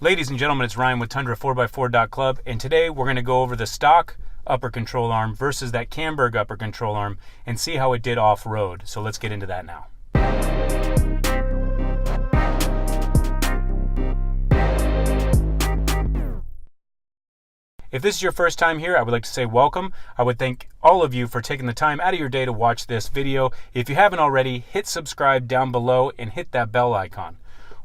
Ladies and gentlemen, it's Ryan with Tundra 4x4.club, and today we're going to go over the stock upper control arm versus that Camberg upper control arm and see how it did off-road. So let's get into that now. If this is your first time here, I would like to say welcome. I would thank all of you for taking the time out of your day to watch this video. If you haven't already, hit subscribe down below and hit that bell icon.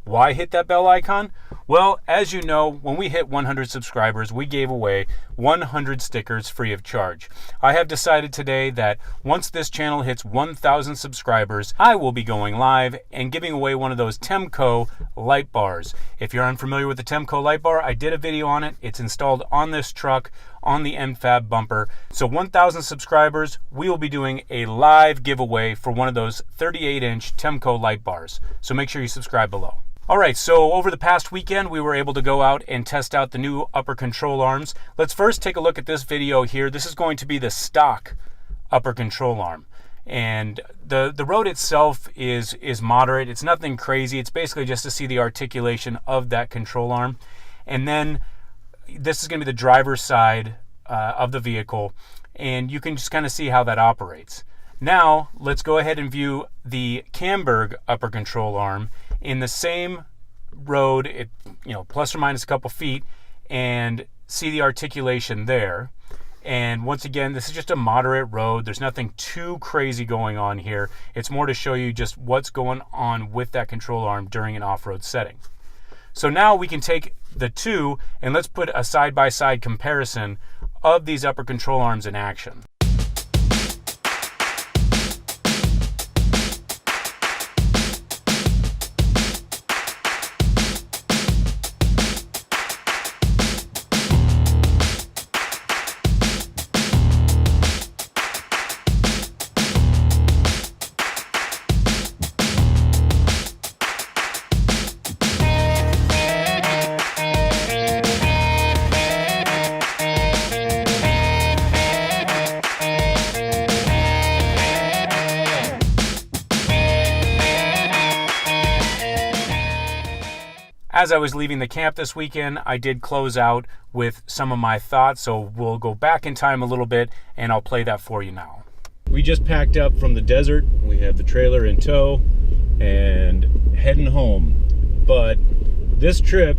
Why hit that bell icon? Well, as you know, when we hit 100 subscribers, we gave away 100 stickers free of charge. I have decided today that once this channel hits 1,000 subscribers, I will be going live and giving away one of those Temco light bars. If you're unfamiliar with the Temco light bar, I did a video on it. It's installed on this truck on the MFAB bumper. So 1,000 subscribers, we will be doing a live giveaway for one of those 38-inch Temco light bars. So make sure you subscribe below. All right, so over the past weekend, we were able to go out and test out the new upper control arms. Let's first take a look at this video here. This is going to be the stock upper control arm. And the road itself is moderate. It's nothing crazy. It's basically just to see the articulation of that control arm. And then this is going to be the driver's side of the vehicle. And you can just kind of see how that operates. Now, let's go ahead and view the Camberg upper control arm in the same road, plus or minus a couple feet, and see the articulation there. And once again, this is just a moderate road. There's nothing too crazy going on here. It's more to show you just what's going on with that control arm during an off-road setting. So now we can take the two and let's put a side-by-side comparison of these upper control arms in action. As I was leaving the camp this weekend, I did close out with some of my thoughts, so we'll go back in time a little bit and I'll play that for you now. We just packed up from the desert. We have the trailer in tow and heading home. But this trip,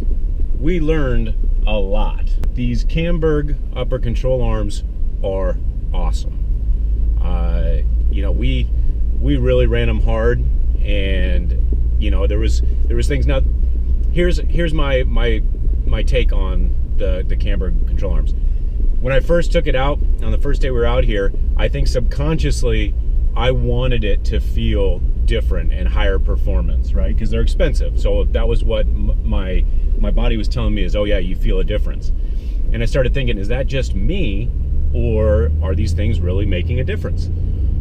we learned a lot. These Camberg upper control arms are awesome. We really ran them hard, and there was things. Now here's my take on the Camberg control arms. When I first took it out on the first day we were out here, I think subconsciously I wanted it to feel different and higher performance, right? Because they're expensive. So that was what my body was telling me is, oh yeah, you feel a difference. And I started thinking, is that just me, or are these things really making a difference?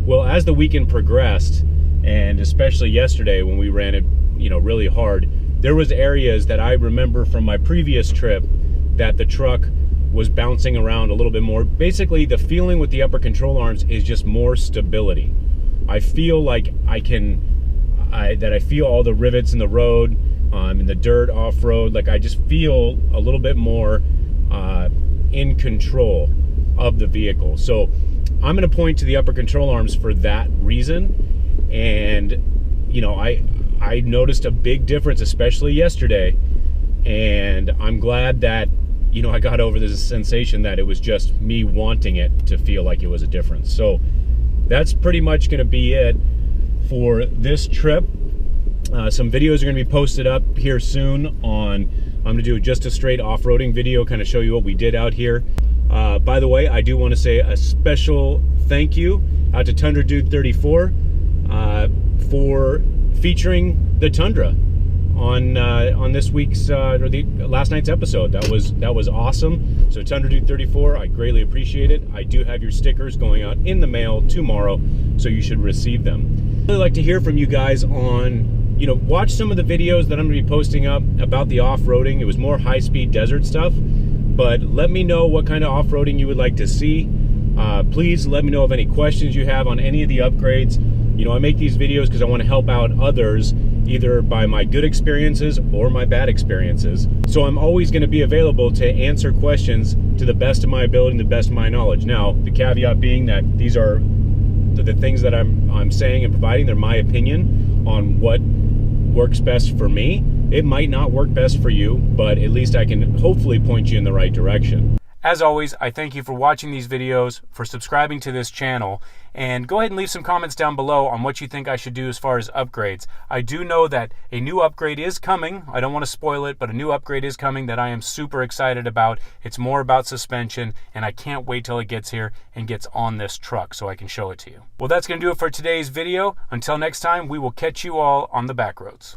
Well, as the weekend progressed, and especially yesterday when we ran it, really hard, there was areas that I remember from my previous trip that the truck was bouncing around a little bit more. Basically, the feeling with the upper control arms is just more stability. I feel like I feel all the rivets in the road, in the dirt off-road. Like I just feel a little bit more in control of the vehicle. So I'm going to point to the upper control arms for that reason. And I noticed a big difference, especially yesterday, and I'm glad that I got over this sensation that it was just me wanting it to feel like it was a difference. So that's pretty much going to be it for this trip. Some videos are going to be posted up here soon I'm going to do just a straight off-roading video, kind of show you what we did out here. By the way, I do want to say a special thank you out to Tundra Dude 34 for featuring the Tundra on this week's or the last night's episode. That was awesome. So Tundra Dude 34, I greatly appreciate it. I do have your stickers going out in the mail tomorrow, so you should receive them. I'd really like to hear from you guys on, watch some of the videos that I'm going to be posting up about the off-roading. It was more high-speed desert stuff, but let me know what kind of off-roading you would like to see. Please let me know of any questions you have on any of the upgrades. I make these videos because I want to help out others either by my good experiences or my bad experiences. So I'm always going to be available to answer questions to the best of my ability and the best of my knowledge. Now, the caveat being that these are the things that I'm saying and providing. They're my opinion on what works best for me. It might not work best for you, but at least I can hopefully point you in the right direction. As always, I thank you for watching these videos, for subscribing to this channel, and go ahead and leave some comments down below on what you think I should do as far as upgrades. I do know that a new upgrade is coming. I don't want to spoil it, but a new upgrade is coming that I am super excited about. It's more about suspension, and I can't wait till it gets here and gets on this truck so I can show it to you. Well, that's going to do it for today's video. Until next time, we will catch you all on the back roads.